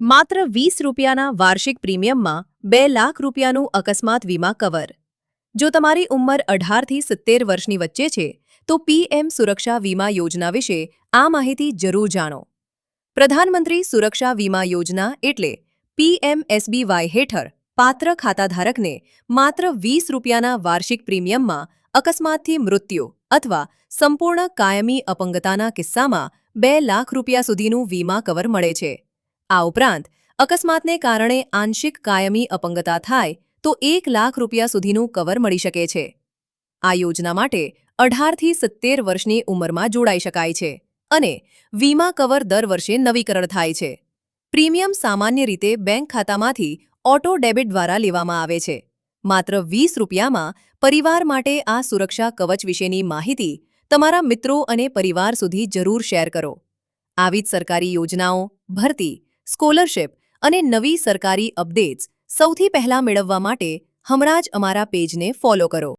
માત્ર 20 રૂપિયાના વાર્ષિક પ્રીમિયમમાં 2 લાખ રૂપિયાનું અકસ્માત વીમા કવર. જો તમારી ઉંમર 18થી 70 વર્ષની વચ્ચે છે, તો પીએમ સુરક્ષા વીમા યોજના વિશે આ માહિતી જરૂર જાણો. પ્રધાનમંત્રી સુરક્ષા વીમા યોજના એટલે પીએમએસબીવાય હેઠળ પાત્ર ખાતાધારકને માત્ર 20 રૂપિયાના વાર્ષિક પ્રીમિયમમાં અકસ્માતથી મૃત્યુ અથવા સંપૂર્ણ કાયમી અપંગતાના કિસ્સામાં 2 લાખ રૂપિયા સુધીનું વીમા કવર મળે છે. આ ઉપરાંત અકસ્માતને કારણે આંશિક કાયમી અપંગતા થાય તો 1 લાખ રૂપિયા સુધીનું કવર મળી શકે છે. આ યોજના માટે 18થી 70 વર્ષની ઉંમરમાં જોડાઈ શકાય છે અને વીમા કવર દર વર્ષે નવીકરણ થાય છે. પ્રીમિયમ સામાન્ય રીતે બેંક ખાતામાંથી ઓટો ડેબિટ દ્વારા લેવામાં આવે છે. માત્ર 20 રૂપિયામાં પરિવાર માટે આ સુરક્ષા કવચ વિશેની માહિતી તમારા મિત્રો અને પરિવાર સુધી જરૂર શેર કરો. આવી જ સરકારી યોજનાઓ, ભરતી, સ્કોલરશિપ અને નવી સરકારી અપડેટ્સ સૌથી પહેલા મેળવવા માટે હમણાં જ અમારા પેજને ફોલો કરો.